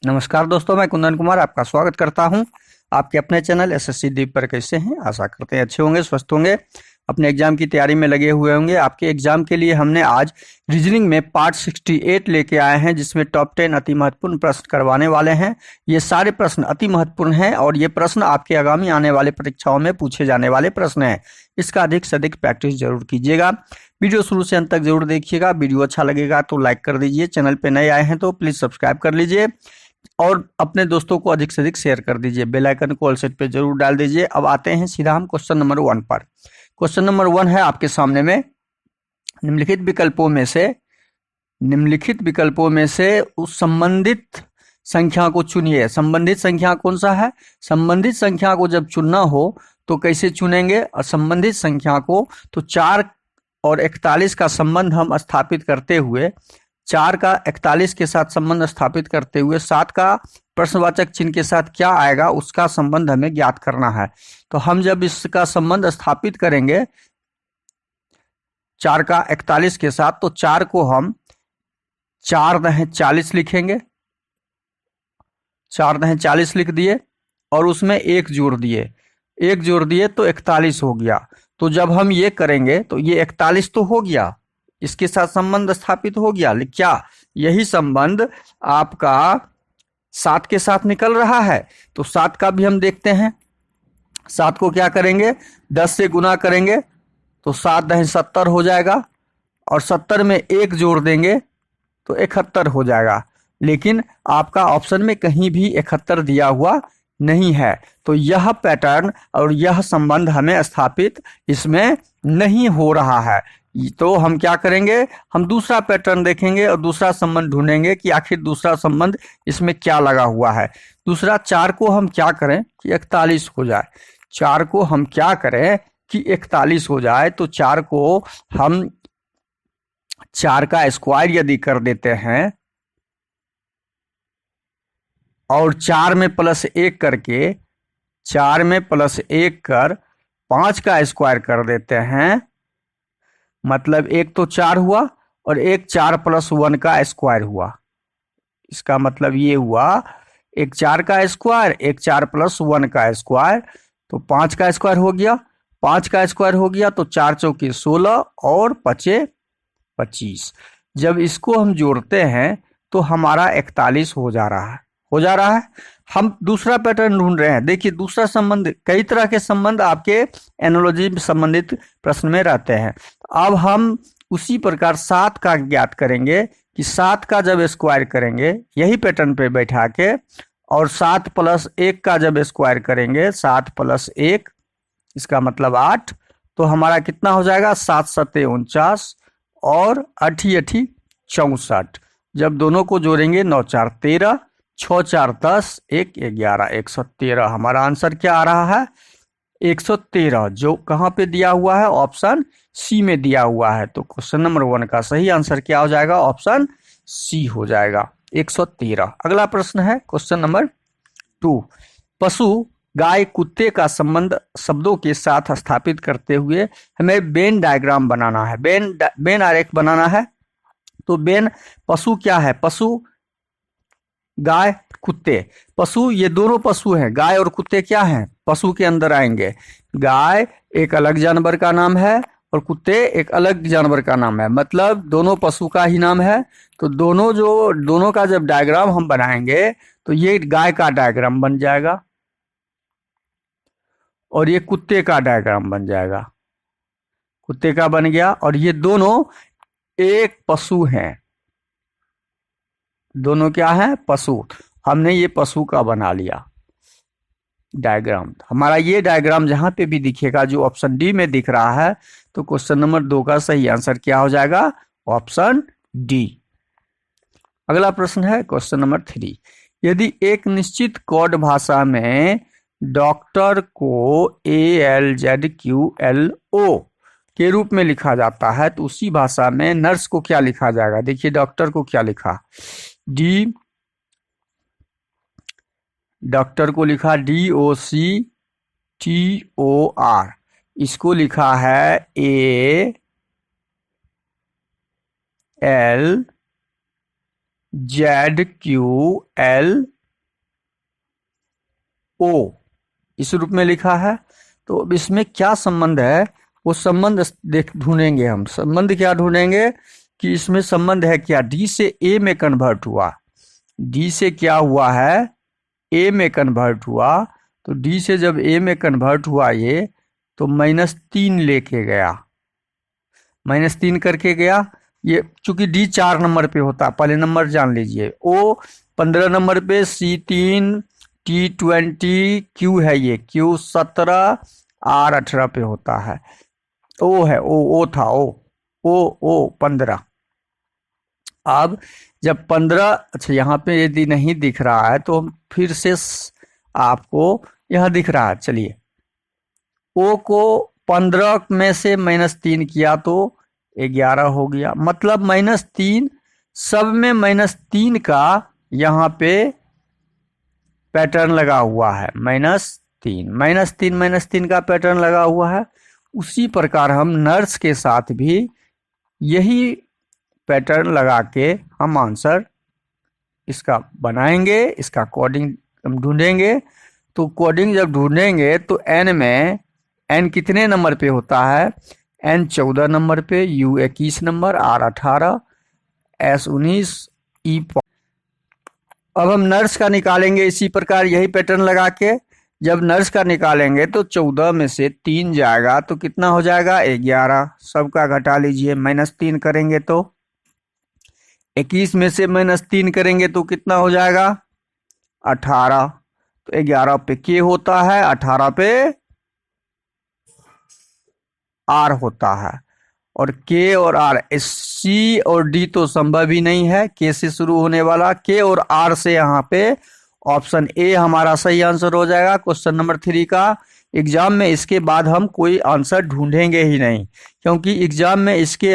नमस्कार दोस्तों, मैं कुंदन कुमार आपका स्वागत करता हूं आपके अपने चैनल एसएससी दीप पर। कैसे हैं? आशा करते हैं अच्छे होंगे, स्वस्थ होंगे, अपने एग्जाम की तैयारी में लगे हुए होंगे। आपके एग्जाम के लिए हमने आज रीजनिंग में पार्ट 68 लेके आए हैं, जिसमें टॉप 10 अति महत्वपूर्ण प्रश्न करवाने वाले हैं। ये सारे प्रश्न अति महत्वपूर्ण हैं और ये प्रश्न आपके आगामी आने वाले परीक्षाओं में पूछे जाने वाले प्रश्न हैं। इसका अधिक से अधिक प्रैक्टिस जरूर कीजिएगा। वीडियो शुरू से अंत तक जरूर देखिएगा। वीडियो अच्छा लगेगा तो लाइक कर दीजिए। चैनल पे नए आए हैं तो प्लीज सब्सक्राइब कर लीजिए और अपने दोस्तों को अधिक से अधिक शेयर कर दीजिए। बेल आइकन को ऑल सेट पे जरूर डाल दीजिए। अब आते हैं सीधा हम क्वेश्चन नंबर 1 पर। क्वेश्चन नंबर 1 है आपके सामने में, निम्नलिखित विकल्पों में से उस संबंधित संख्या को चुनिए। संबंधित संख्या कौन सा है? संबंधित संख्या को जब चुनना हो तो कैसे चुनेंगे? और संबंधित संख्या को तो 4 और 41 का संबंध हम स्थापित करते हुए 4 का 41 के साथ संबंध स्थापित करते हुए 7 का प्रश्नवाचक चिन्ह के साथ क्या आएगा उसका संबंध हमें ज्ञात करना है। तो हम जब इसका संबंध स्थापित करेंगे 4 का 41 के साथ, तो 4 को हम 4 दहें 40 लिखेंगे। 4 दहें 40 लिख दिए और उसमें 1 जोड़ दिए। 1 जोड़ दिए तो 41 हो गया। तो जब हम ये करेंगे तो ये 41 तो हो गया, इसके साथ संबंध स्थापित हो गया। क्या यही संबंध आपका 7 के साथ निकल रहा है? तो 7 का भी हम देखते हैं। 7 को क्या करेंगे? 10 से गुना करेंगे तो 7 दहें 70 हो जाएगा और 70 में 1 जोड़ देंगे तो 71 हो जाएगा। लेकिन आपका ऑप्शन में कहीं भी 71 दिया हुआ नहीं है, तो यह पैटर्न और यह संबंध हमें स्थापित इसमें नहीं हो रहा है। तो हम क्या करेंगे? हम दूसरा पैटर्न देखेंगे और दूसरा संबंध ढूंढेंगे कि आखिर दूसरा संबंध इसमें क्या लगा हुआ है। दूसरा 4 को हम क्या करें कि 41 हो जाए। 4 को हम क्या करें कि 41 हो जाए। तो 4 को हम 4 का स्क्वायर यदि कर देते हैं और 4 में प्लस 1 करके 4 में प्लस 1 कर 5 का स्क्वायर कर देते हैं, मतलब एक तो 4 हुआ और एक 4 प्लस 1 का स्क्वायर हुआ। इसका मतलब ये हुआ एक 4 का स्क्वायर, एक 4 प्लस 1 का स्क्वायर, तो 5 का स्क्वायर हो गया। 5 का स्क्वायर हो गया तो 4 चौके 16 और 5 25। जब इसको हम जोड़ते हैं तो हमारा 41 हो जा रहा है। हम दूसरा पैटर्न ढूंढ रहे हैं। देखिए दूसरा संबंध, कई तरह के संबंध आपके एनोलॉजी संबंधित प्रश्न में रहते हैं। अब हम उसी प्रकार 7 का ज्ञात करेंगे कि 7 का जब स्क्वायर करेंगे यही पैटर्न पे बैठा के, और 7 प्लस 1 का जब स्क्वायर करेंगे 7 प्लस 1, इसका मतलब 8, तो हमारा कितना हो जाएगा? 7 सत्ते 49 और 8 8 64। जब दोनों को जोड़ेंगे 9 4 13, 6 4 10, 1 11, 113। हमारा आंसर क्या आ रहा है? 113, जो कहाँ पे दिया हुआ है? ऑप्शन सी में दिया हुआ है। तो क्वेश्चन नंबर 1 का सही आंसर क्या हो जाएगा? ऑप्शन सी हो जाएगा, 113। अगला प्रश्न है क्वेश्चन नंबर 2। पशु गाय कुत्ते का संबंध शब्दों के साथ स्थापित करते हुए हमें वेन डायग्राम बनाना है। वेन आरेख बनाना है। तो वेन, पशु क्या है? पशु गाय कुत्ते। पशु, ये दोनों पशु हैं। गाय और कुत्ते क्या हैं? पशु के अंदर आएंगे। गाय एक अलग जानवर का नाम है और कुत्ते एक अलग जानवर का नाम है, मतलब दोनों पशु का ही नाम है। तो दोनों का जब डायग्राम हम बनाएंगे तो ये गाय का डायग्राम बन जाएगा और ये कुत्ते का डायग्राम बन जाएगा। कुत्ते का बन गया और ये दोनों एक पशु हैं। दोनों क्या है? पशु। हमने ये पशु का बना लिया डायग्राम। हमारा ये डायग्राम जहां पे भी दिखेगा, जो ऑप्शन डी में दिख रहा है, तो क्वेश्चन नंबर 2 का सही आंसर क्या हो जाएगा? Option D. अगला प्रश्न है क्वेश्चन नंबर 3। यदि एक निश्चित कोड भाषा में डॉक्टर को ALZQLO के रूप में लिखा जाता है तो उसी भाषा में नर्स को क्या लिखा जाएगा? देखिए डॉक्टर को क्या लिखा? डी, डॉक्टर को लिखा DOCTOR। इसको लिखा है ALZQLO। ZQLO इस रूप में लिखा है। तो अब इसमें क्या संबंध है, वो संबंध देख ढूंढेंगे हम। संबंध क्या ढूंढेंगे कि इसमें संबंध है क्या, डी से ए में कन्वर्ट हुआ, डी से क्या हुआ है, ए में कन्वर्ट हुआ। तो डी से जब ए में कन्वर्ट हुआ ये, तो -3 लेके गया, -3 करके गया। ये चूंकि डी 4 नंबर पे होता, पहले नंबर जान लीजिए। ओ 15 नंबर पे, C3, T20, Q है ये, Q 17, R 18 पे होता है। ओ है, ओ था, ओ 15। अब जब 15, अच्छा यहाँ पे यदि नहीं दिख रहा है तो फिर से आपको यह दिख रहा है। चलिए, ओ को 15 में से -3 किया तो 11 हो गया। मतलब -3, सब में -3 का यहाँ पे पैटर्न लगा हुआ है। -3 का पैटर्न लगा हुआ है। उसी प्रकार हम नर्स के साथ भी यही पैटर्न लगा के हम आंसर इसका बनाएंगे, इसका कोडिंग हम ढूंढेंगे। तो कोडिंग जब ढूंढेंगे तो एन में, एन कितने नंबर पे होता है, एन 14 नंबर पे, यू 21 नंबर, आर 18, एस 19, ई। अब हम नर्स का निकालेंगे इसी प्रकार यही पैटर्न लगा के। जब नर्स का निकालेंगे तो 14 में से 3 जाएगा तो कितना हो जाएगा, 11। सबका घटा लीजिए, -3 करेंगे तो 21 में से -3 करेंगे तो कितना हो जाएगा, 18। तो 11 पे के होता है, 18 पे आर होता है। और के और आर, सी और डी तो संभव ही नहीं है, के से शुरू होने वाला। के और आर से यहाँ पे ऑप्शन ए हमारा सही आंसर हो जाएगा क्वेश्चन नंबर 3 का। एग्जाम में इसके बाद हम कोई आंसर ढूंढेंगे ही नहीं, क्योंकि एग्जाम में इसके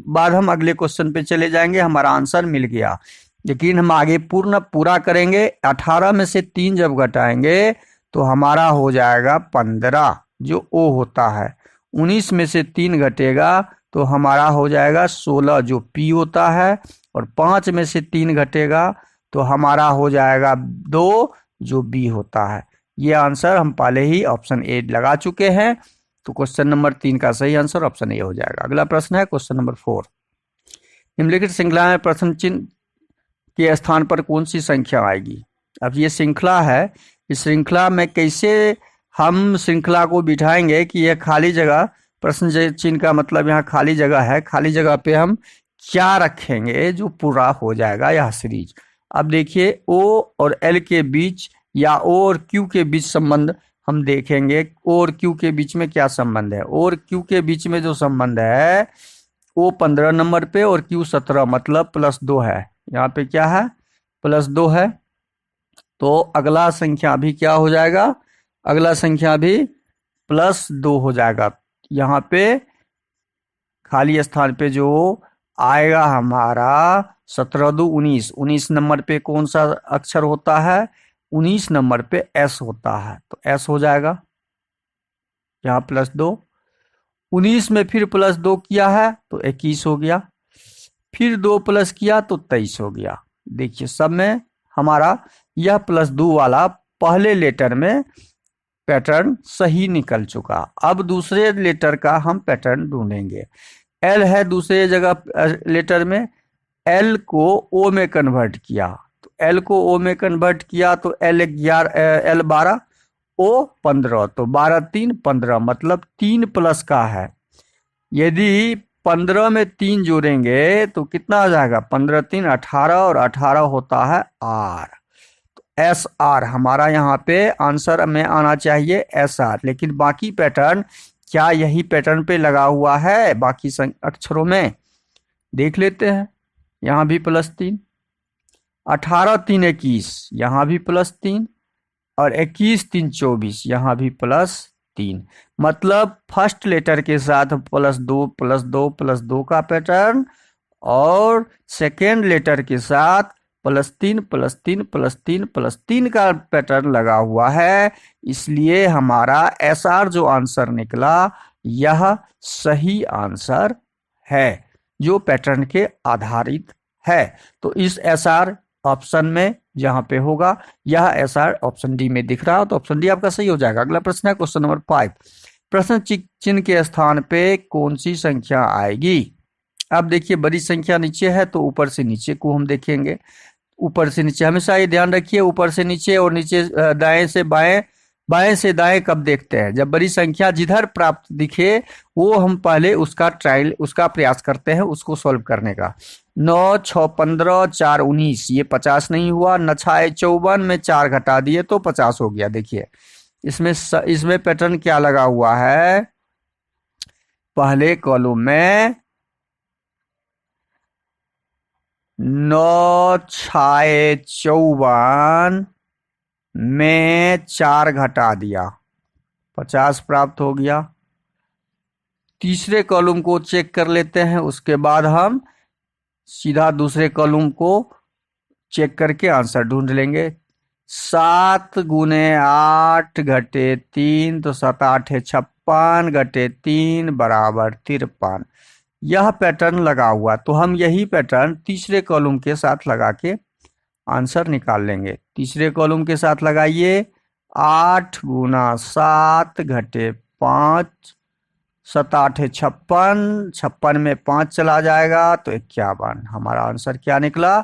बाद हम अगले क्वेश्चन पे चले जाएंगे, हमारा आंसर मिल गया। लेकिन हम आगे पूरा करेंगे। 18 में से 3 जब घटाएंगे तो हमारा हो जाएगा 15, जो ओ होता है। 19 में से 3 घटेगा तो हमारा हो जाएगा 16, जो पी होता है। और 5 में से 3 घटेगा तो हमारा हो जाएगा 2, जो बी होता है। ये आंसर हम पहले ही ऑप्शन ए लगा चुके हैं। तो क्वेश्चन नंबर 3 का सही आंसर ऑप्शन ए हो जाएगा। अगला प्रश्न है क्वेश्चन नंबर 4। निम्नलिखित श्रृंखला में प्रश्न चिन्ह के स्थान पर कौन सी संख्या आएगी। अब ये श्रृंखला है, इस श्रृंखला में कैसे हम श्रृंखला को बिठाएंगे कि यह खाली जगह, प्रश्न चिन्ह का मतलब यहाँ खाली जगह है, खाली जगह पे हम क्या रखेंगे जो पूरा हो जाएगा यह सीरीज। अब देखिए, ओ और एल के बीच या ओ और क्यू के बीच संबंध हम देखेंगे। ओ और क्यू के बीच में क्या संबंध है, ओ और क्यू के बीच में जो संबंध है, ओ 15 नंबर पे और क्यू 17, मतलब +2 है। यहाँ पे क्या है, +2 है। तो अगला संख्या भी क्या हो जाएगा, अगला संख्या भी +2 हो जाएगा। यहाँ पे खाली स्थान पे जो आएगा हमारा 17 दू 19, 19 नंबर पे कौन सा अक्षर होता है, 19 नंबर पे एस होता है। तो एस हो जाएगा यहाँ +2। 19 में फिर +2 किया है तो 21 हो गया, फिर 2 प्लस किया तो 23 हो गया। देखिए सब में हमारा यह +2 वाला पहले लेटर में पैटर्न सही निकल चुका। अब दूसरे लेटर का हम पैटर्न ढूंढेंगे। एल है दूसरे जगह लेटर में, एल को ओ में कन्वर्ट किया, तो एल को ओ में कन्वर्ट किया तो एल 12, ओ 15, तो 12 3 15, मतलब 3 प्लस का है। यदि 15 में 3 जोड़ेंगे तो कितना हो जाएगा, 15 3 18, और 18 होता है आर। तो एस आर हमारा यहाँ पे आंसर में आना चाहिए, एस आर। लेकिन बाकी पैटर्न क्या यही पैटर्न पे लगा हुआ है, बाकी अक्षरों में देख लेते हैं। यहाँ भी +3, 18 3 21, यहाँ भी +3, और 21 3 24, यहाँ भी +3। मतलब फर्स्ट लेटर के साथ +2 +2 +2 का पैटर्न, और सेकेंड लेटर के साथ +3 +3 +3 +3 का पैटर्न लगा हुआ है। इसलिए हमारा एस आर जो आंसर निकला यह सही आंसर है, जो पैटर्न के आधारित है। तो इस एस आर ऑप्शन में जहां पे होगा, यह एस आर ऑप्शन डी में दिख रहा है, तो ऑप्शन डी आपका सही हो जाएगा। अगला प्रश्न है क्वेश्चन नंबर 5। प्रश्न चिन्ह के स्थान पे कौन सी संख्या आएगी? अब देखिए बड़ी संख्या नीचे है तो ऊपर से नीचे को हम देखेंगे। ऊपर से नीचे हमेशा ये ध्यान रखिए, ऊपर से नीचे और नीचे दाएं से बाएं, बाएं से दाएं कब देखते हैं? जब बड़ी संख्या जिधर प्राप्त दिखे वो हम पहले उसका ट्रायल, उसका प्रयास करते हैं उसको सॉल्व करने का। 9 6 15 4 19, ये 50 नहीं हुआ। 9 6 54 में 4 घटा दिए तो 50 हो गया। देखिए इसमें पैटर्न क्या लगा हुआ है? पहले कॉलम में 9 6 54 में 4 घटा दिया, 50 प्राप्त हो गया। तीसरे कॉलम को चेक कर लेते हैं, उसके बाद हम सीधा दूसरे कॉलम को चेक करके आंसर ढूंढ लेंगे। 7 गुने 8 घटे 3, तो 7 8 56 घटे 3 बराबर 53। यह पैटर्न लगा हुआ, तो हम यही पैटर्न तीसरे कॉलम के साथ लगा के आंसर निकाल लेंगे। तीसरे कॉलम के साथ लगाइए। 8 गुना 7 घटे 5, 7 8 56, 56 में 5 चला जाएगा तो 51। हमारा आंसर क्या निकला?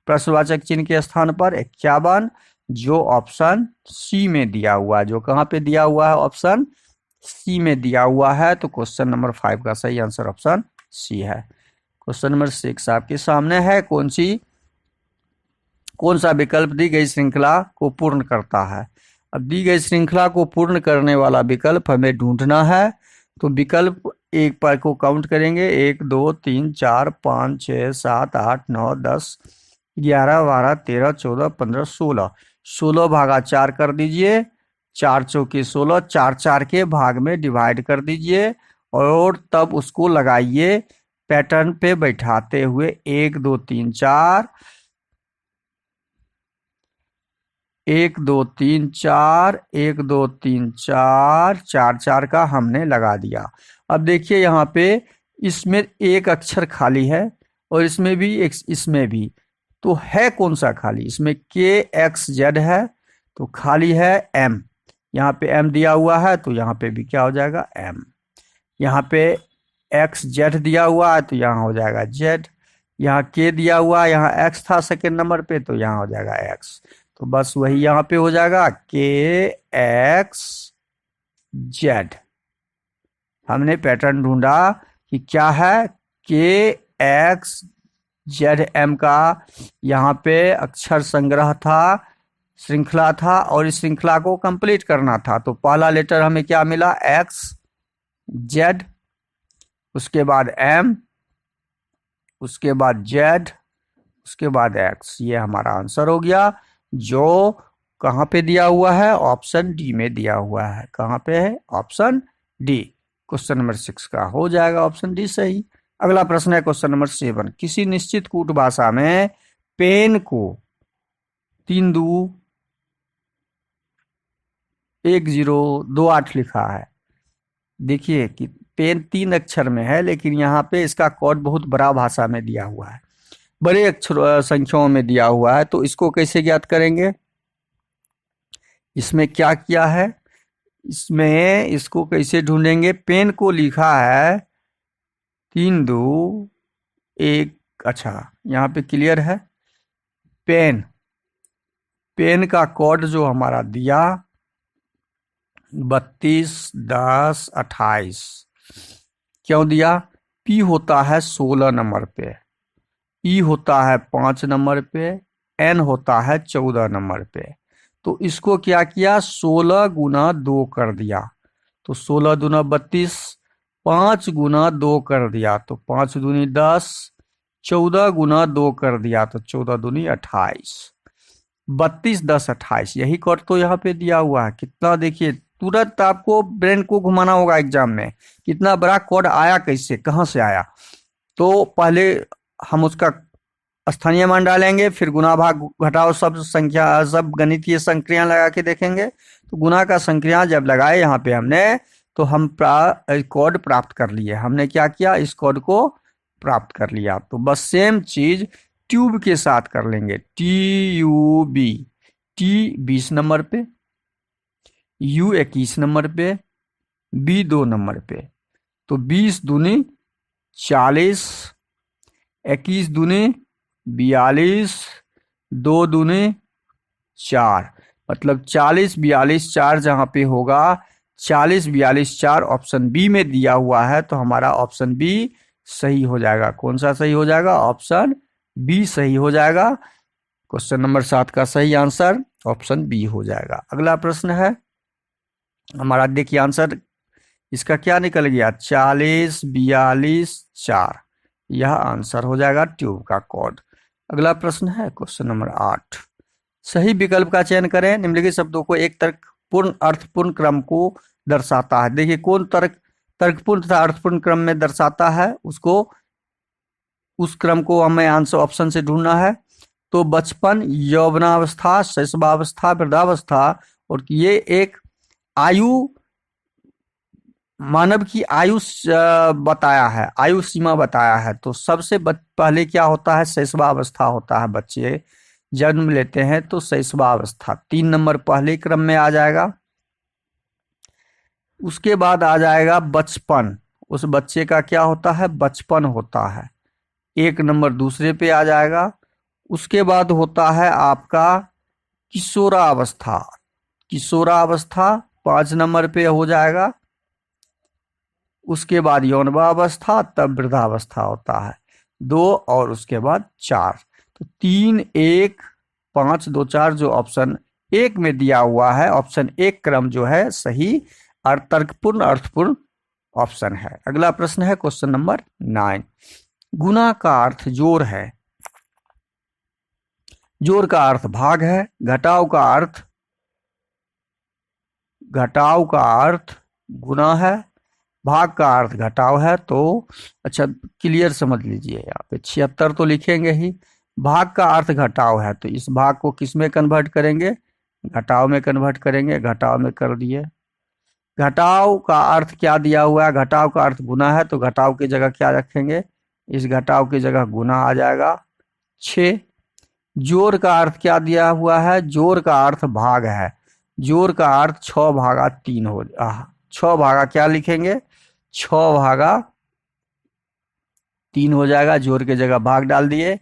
प्रश्नवाचक चिन्ह के स्थान पर 51, जो ऑप्शन सी में दिया हुआ है। जो कहाँ पे दिया हुआ है? ऑप्शन सी में दिया हुआ है। तो क्वेश्चन नंबर 5 का सही आंसर ऑप्शन सी है। क्वेश्चन नंबर 6 आपके सामने है। कौन सा विकल्प दी गई श्रृंखला को पूर्ण करता है? अब दी गई श्रृंखला को पूर्ण करने वाला विकल्प हमें ढूंढना है। तो विकल्प एक पर को काउंट करेंगे। 1 2 3 4 5 6 7 8 9 10 11 12 13 14 15 16, 16 भागा 4 कर दीजिए। 4 चौके 16, 4 4 के भाग में डिवाइड कर दीजिए और तब उसको लगाइए पैटर्न पे बैठाते हुए। 1 2 3 4, 1 2 3 4, 1 2 3 4, 4 4 का हमने लगा दिया। अब देखिए यहाँ पे इसमें एक अक्षर खाली है और इसमें भी एक, इसमें भी। तो है कौन सा खाली? इसमें KXZ है तो खाली है M। यहाँ पे M दिया हुआ है तो यहाँ पे भी क्या हो जाएगा? M। यहाँ पे XZ दिया हुआ है तो यहाँ हो जाएगा Z। यहाँ K दिया हुआ है, यहाँ X था सेकेंड नंबर पे तो यहाँ हो जाएगा X। तो बस वही यहाँ पे हो जाएगा KXZ। हमने पैटर्न ढूंढा कि क्या है। KXZM का यहाँ पे अक्षर संग्रह था, श्रृंखला था और इस श्रृंखला को कंप्लीट करना था। तो पहला लेटर हमें क्या मिला? XZ, उसके बाद M, उसके बाद Z, उसके बाद X। ये हमारा आंसर हो गया, जो कहाँ पे दिया हुआ है? ऑप्शन डी में दिया हुआ है। कहाँ पे है? Option D. क्वेश्चन नंबर 6 का हो जाएगा ऑप्शन डी सही। अगला प्रश्न है क्वेश्चन नंबर 7। किसी निश्चित कूट भाषा में पेन को 3 2 1 0 2 8 लिखा है। देखिए कि पेन 3 अक्षर में है, लेकिन यहाँ पे इसका कोड बहुत बड़ा भाषा में दिया हुआ है, बड़े अक्षर संख्याओं में दिया हुआ है। तो इसको कैसे ज्ञात करेंगे? इसमें क्या किया है? इसमें इसको कैसे ढूंढेंगे? पेन को लिखा है 3 2 1। अच्छा यहाँ पे क्लियर है। पेन का कोड जो हमारा दिया 32 10 28। क्यों दिया? P होता है 16 नंबर पे, E होता है 5 नंबर पे, N होता है 14 नंबर पे। तो इसको क्या किया? 16 गुना 2 कर दिया तो 16 दूना 32, 5 गुना 2 कर दिया तो 5 दूनी 10, 14 गुना 2 कर दिया तो 14 दूनी 28, 32 10 28। यही कोड तो यहाँ पे दिया हुआ है। कितना देखिए, तुरंत आपको ब्रेन को घुमाना होगा एग्जाम में, कितना बड़ा कोड आया, कैसे, कहाँ से आया। तो पहले हम उसका स्थानीय मान डालेंगे, फिर गुना भाग घटाओ सब संख्या, सब गणितीय संक्रिया लगा के देखेंगे। तो गुना का संक्रिया जब लगाए यहाँ पे हमने, तो हम कोड प्राप्त कर लिए। हमने क्या किया? इस कोड को प्राप्त कर लिया। तो बस सेम चीज ट्यूब के साथ कर लेंगे, TUB। T 20 नंबर पे, U 21 नंबर पे, B 2 नंबर पे। तो 20 दूनी 40, 21 दूनी 42, 2 दूनी 4, मतलब 40 42 4 जहां पे होगा 40 42 4 ऑप्शन बी में दिया हुआ है, तो हमारा ऑप्शन बी सही हो जाएगा। कौन सा सही हो जाएगा? ऑप्शन बी सही हो जाएगा। क्वेश्चन नंबर 7 का सही आंसर ऑप्शन बी हो जाएगा। अगला प्रश्न है हमारा, देखिए आंसर इसका क्या निकल गया, 40 42 4, यह आंसर हो जाएगा ट्यूब का कोड। अगला प्रश्न है क्वेश्चन नंबर 8, सही विकल्प का चयन करें, निम्नलिखित शब्दों को एक तर्कपूर्ण अर्थपूर्ण क्रम को दर्शाता है। देखिए कौन तर्कपूर्ण तथा अर्थपूर्ण क्रम में दर्शाता है, उस क्रम को हमें आंसर ऑप्शन से ढूंढना है। तो बचपन, यौवनावस्था, शैशवावस्था, वृद्धावस्था, और ये एक आयु, मानव की आयु बताया है, आयु सीमा बताया है। तो सबसे पहले क्या होता है, शैशवावस्था होता है, बच्चे जन्म लेते हैं तो शैशवावस्था 3 नंबर पहले क्रम में आ जाएगा। उसके बाद आ जाएगा बचपन, उस बच्चे का क्या होता है, बचपन होता है, 1 नंबर दूसरे पे आ जाएगा। उसके बाद होता है आपका किशोरावस्था, किशोरावस्था 5 नंबर पे हो जाएगा। उसके बाद यौवनावस्था, तब वृद्धावस्था होता है 2, और उसके बाद 4। तो 3 1 5 2 4 जो ऑप्शन 1 में दिया हुआ है, ऑप्शन 1 क्रम जो है सही और तर्कपूर्ण अर्थपूर्ण ऑप्शन है। अगला प्रश्न है क्वेश्चन नंबर 9, गुना का अर्थ जोड़ है, जोड़ का अर्थ भाग है, घटाव का अर्थ गुना है, भाग का अर्थ घटाव है। तो अच्छा क्लियर समझ लीजिए, यहाँ पे 76 तो लिखेंगे ही, भाग का अर्थ घटाव है, तो इस भाग को किस में कन्वर्ट करेंगे, घटाव में कन्वर्ट करेंगे, घटाव में कर दिए। घटाव का अर्थ क्या दिया हुआ है, घटाव का अर्थ गुना है, तो घटाव की जगह क्या रखेंगे, इस घटाव की जगह गुना आ जाएगा 6। जोड़ का अर्थ क्या दिया हुआ है, जोड़ का अर्थ भाग है, जोड़ का अर्थ 6 भागा 3 हो 6 भागा क्या लिखेंगे, 6 भागा 3 हो जाएगा, जोड़ के जगह भाग डाल दिए।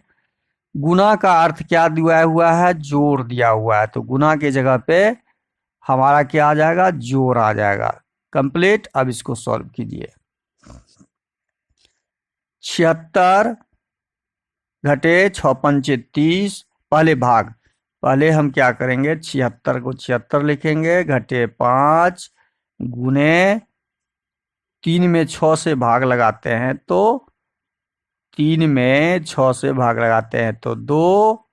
गुना का अर्थ क्या दिया हुआ है, जोड़ दिया हुआ है, तो गुना के जगह पे हमारा क्या आ जाएगा, जोड़ आ जाएगा। कंप्लीट। अब इसको सॉल्व कीजिए। 76 घटे 6 पंचे 30, पहले भाग, पहले हम क्या करेंगे, 76 को 76 लिखेंगे, घटे 5 गुने 3 में 6 से भाग लगाते हैं, तो 3 में 6 से भाग लगाते हैं तो 2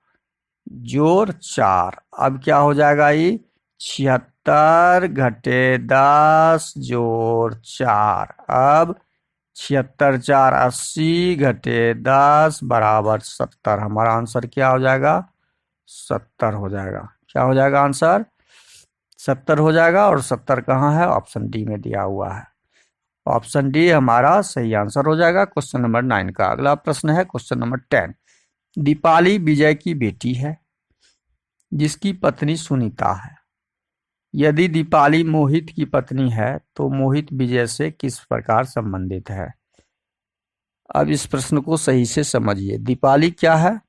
जोड़ 4। अब क्या हो जाएगा, ये 76 घटे 10 जोड़ 4। अब 76 4 80 घटे 10 बराबर 70। हमारा आंसर क्या हो जाएगा, 70 हो जाएगा। क्या हो जाएगा आंसर, 70 हो जाएगा। और 70 कहाँ है, ऑप्शन डी में दिया हुआ है, ऑप्शन डी हमारा सही आंसर हो जाएगा क्वेश्चन नंबर 9 का। अगला प्रश्न है क्वेश्चन नंबर 10, दीपाली विजय की बेटी है जिसकी पत्नी सुनीता है। यदि दीपाली मोहित की पत्नी है तो मोहित विजय से किस प्रकार संबंधित है। अब इस प्रश्न को सही से समझिए। दीपाली क्या है,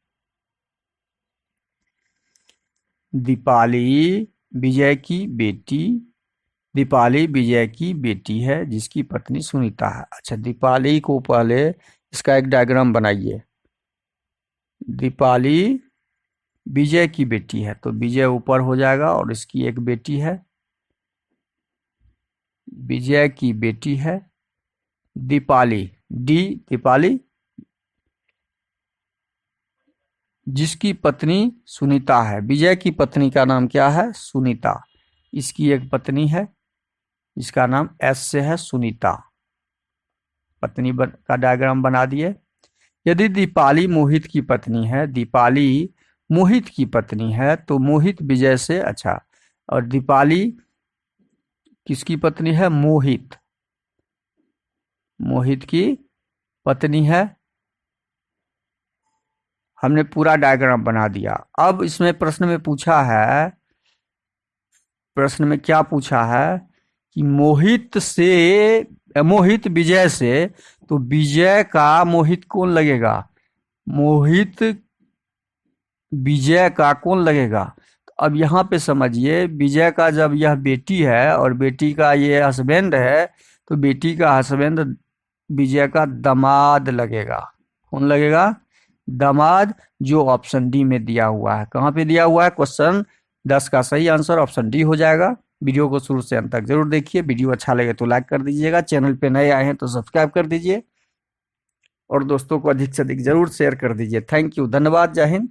दीपाली विजय की बेटी, दीपाली विजय की बेटी है जिसकी पत्नी सुनीता है। अच्छा दीपाली को पहले इसका एक डायग्राम बनाइए। दीपाली विजय की बेटी है तो विजय ऊपर हो जाएगा और इसकी एक बेटी है, विजय की बेटी है दीपाली, दीपाली जिसकी पत्नी सुनीता है। विजय की पत्नी का नाम क्या है, सुनीता। इसकी एक पत्नी है, इसका नाम एस से है, सुनीता। पत्नी का डायग्राम बना दिए। यदि दीपाली मोहित की पत्नी है, दीपाली मोहित की पत्नी है तो मोहित विजय से, अच्छा, और दीपाली किसकी पत्नी है, मोहित, मोहित की पत्नी है, हमने पूरा डायग्राम बना दिया। अब इसमें प्रश्न में पूछा है, प्रश्न में क्या पूछा है कि मोहित विजय से, तो विजय का मोहित कौन लगेगा, मोहित विजय का कौन लगेगा। तो अब यहाँ पे समझिए, विजय का जब यह बेटी है और बेटी का ये हस्बैंड है, तो बेटी का हस्बैंड विजय का दामाद लगेगा। कौन लगेगा, दामाद, जो ऑप्शन डी में दिया हुआ है। कहाँ पे दिया हुआ है, क्वेश्चन 10 का सही आंसर ऑप्शन डी हो जाएगा। वीडियो को शुरू से अंत तक जरूर देखिए। वीडियो अच्छा लगे तो लाइक कर दीजिएगा, चैनल पे नए आए हैं तो सब्सक्राइब कर दीजिए और दोस्तों को अधिक से अधिक जरूर शेयर कर दीजिए। थैंक यू, धन्यवाद, जय हिंद।